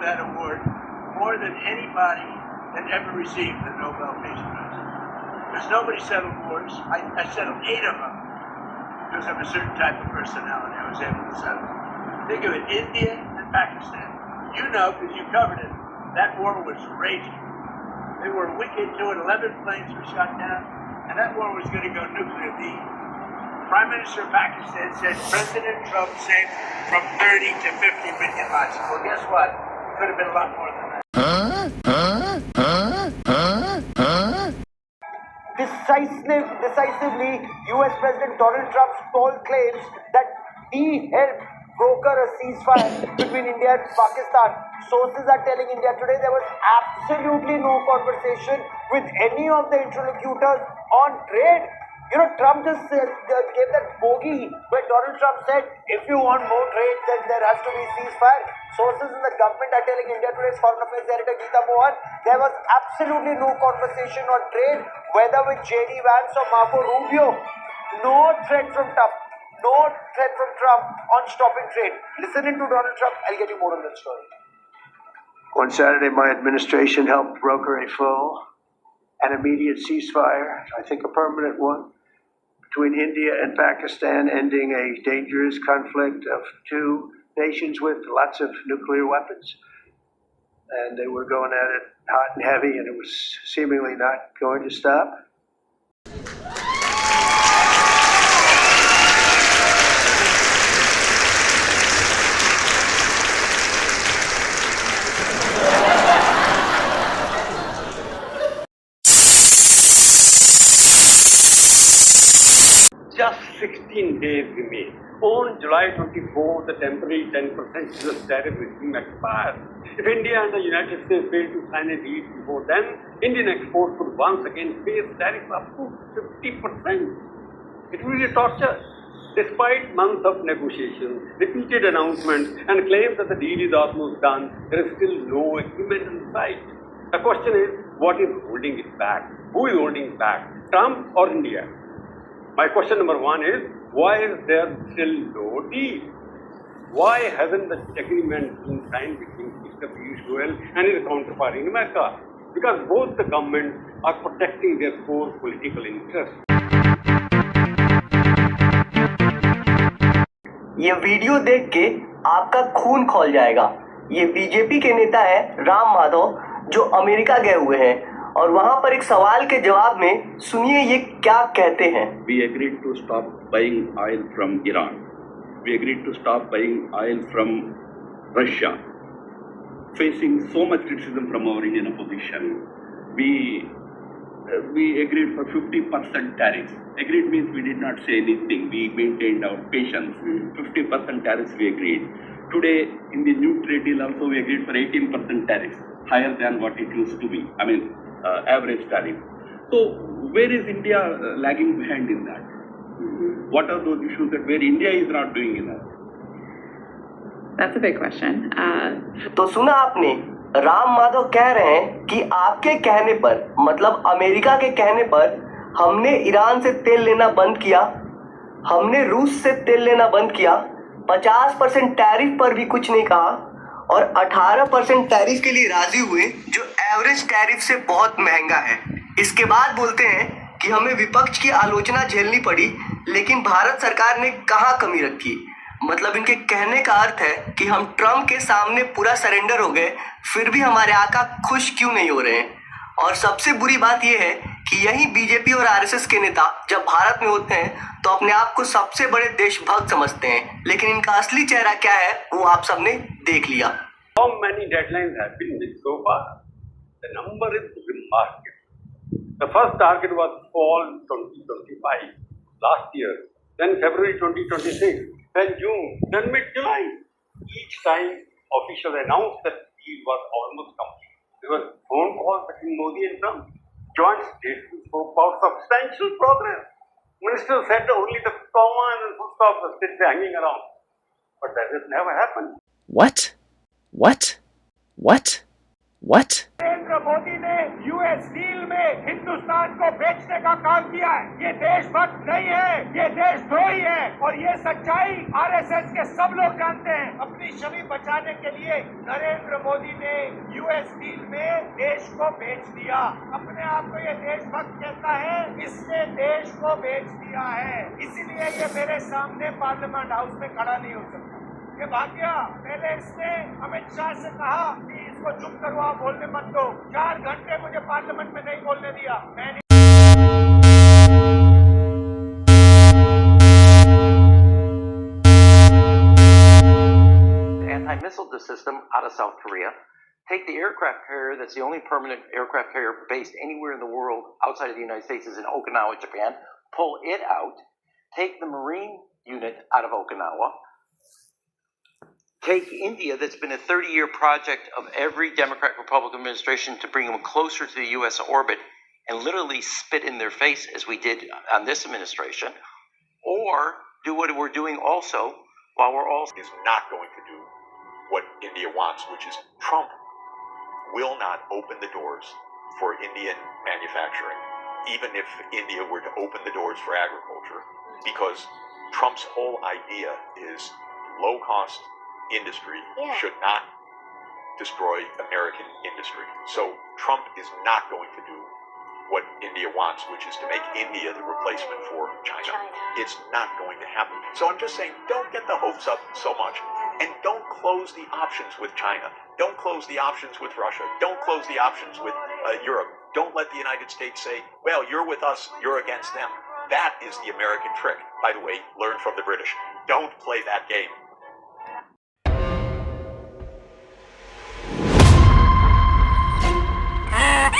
that award more than anybody that ever received the Nobel Peace Prize. Because nobody settled wars. I settled 8 of them because I'm a certain type of personality. I was able to settle. Think of it, India and Pakistan. You know, because you covered it, that war was raging. They were a week into it, 11 planes were shot down, and that war was going to go nuclear. The Prime Minister of Pakistan said President Trump saved from 30 to 50 million lives. Well, guess what? It could have been a lot more than that. Decisively, US President Donald Trump stalled claims that he helped broker a ceasefire between India and Pakistan. Sources are telling India today there was absolutely no conversation with any of the interlocutors on trade. You know, Trump just gave that bogey where Donald Trump said, if you want more trade, then there has to be ceasefire. Sources in the government are telling India Today's Foreign Affairs Editor Geeta Mohan, there was absolutely no conversation on trade, whether with J.D. Vance or Marco Rubio. No threat from Trump. No threat from Trump on stopping trade. Listening to Donald Trump, I'll get you more on that story. On Saturday, my administration helped broker a full and immediate ceasefire, I think a permanent one, between India and Pakistan, ending a dangerous conflict of two nations with lots of nuclear weapons. And they were going at it hot and heavy, and it was seemingly not going to stop. Just 16 days remain. On July 24, the temporary 10% US tariff regime expires. If India and the United States fail to sign a deal before then, Indian exports could once again face tariffs up to 50%. It will be a torture. Despite months of negotiations, repeated announcements, and claims that the deal is almost done, there is still no agreement in sight. The question is, what is holding it back? Who is holding it back? Trump or India? My question number 1 is, why is there still no deal? Why hasn't the agreement been signed between Mr. Piyush Goyal and his counterpart in America? Because both the governments are protecting their core political interests. ये video देख के आपका खून खौल जाएगा। ये BJP के नेता है राम माधव, जो अमेरिका गए हुए हैं, और वहां पर एक सवाल के जवाब में सुनिए ये क्या कहते हैं। We agreed to stop buying oil from Iran. We agreed to stop buying oil from Russia. Facing so much criticism from our Indian opposition, we agreed for 50% tariffs. Agreed means we did not say anything. We maintained our patience. 50% tariffs we agreed. Today, in the new trade deal also, we agreed for 18% tariffs, higher than what it used to be. I mean, average tariff. So, where is India lagging behind in that? What are those issues that where India is not doing enough? That's a big question. तो सुना आपने, राम माधव कह रहे हैं कि आपके कहने पर, मतलब अमेरिका के कहने पर, हमने ईरान से तेल लेना बंद किया, हमने रूस से तेल लेना बंद किया, 50% टैरिफ पर भी कुछ नहीं कहा, और 18% टैरिफ के लिए राजी हुए, जो एवरेज टैरिफ से बहुत महंगा है। इसके बाद बोलते हैं कि हमें विपक्ष की आलोचना झेलनी पड़ी, लेकिन भारत सरकार ने कहाँ कमी रखी। मतलब इनके कहने का अर्थ है कि हम ट्रम्प के सामने पूरा सरेंडर हो गए, फिर भी हमारे आका खुश क्यों नहीं हो रहे हैं। और सबसे बुरी बात यह है कि यही बीजेपी और आरएसएस के नेता जब भारत में होते हैं तो अपने आप को सबसे बड़े देशभक्त समझते हैं, लेकिन इनका असली चेहरा क्या है वो आप सबने देख लिया। How many deadlines have been missed so far? The number is remarkable. The first target was fall 2025, last year, then February 2026, then June, then mid-July. Each time officials announced that the deal was almost complete. There were phone calls between Modi and Trump. Joint statements spoke about substantial progress. Ministers said only the comma and the full stop was still hanging around. But that has never happened. What? What? What? What? Narendra Modi ने US deal में हिंदुस्तान को बेचने का काम किया है। ये देशभक्त नहीं है, ये देशद्रोही है और ये सच्चाई आरएसएस के सब लोग जानते हैं। अपनी छवि बचाने के लिए नरेंद्र मोदी ने यूएस डील में देश को बेच दिया। अपने आप को ये देशभक्त कहता है, इसने देश को बेच दिया है, इसीलिए ये मेरे सामने पार्लियामेंट हाउस में खड़ा नहीं हो सकता। ये भाग गया। पहले इसने अमित शाह से कहा कि इसको चुप करवाओ, बोलने मत दो। 4 घंटे मुझे पार्लियामेंट में नहीं बोलने दिया। मैंने anti-missile system out of South Korea. Take the aircraft carrier that's the only permanent aircraft carrier based anywhere in the world outside of the United States is in Okinawa, Japan. Pull it out. Take the Marine unit out of Okinawa. Take India, that's been a 30-year project of every Democrat Republican administration to bring them closer to the U.S. orbit, and literally spit in their face as we did on this administration, or do what we're doing also while we're all is not going to do what India wants, which is Trump will not open the doors for Indian manufacturing, even if India were to open the doors for agriculture, because Trump's whole idea is low-cost industry should not destroy American industry. So Trump is not going to do what India wants, which is to make India the replacement for China. It's not going to happen. So I'm just saying, don't get the hopes up so much, and don't close the options with China. Don't close the options with Russia. Don't close the options with Europe. Don't let the United States say, well, you're with us, you're against them. That is the American trick. By the way, learn from the British. Don't play that game. Ah!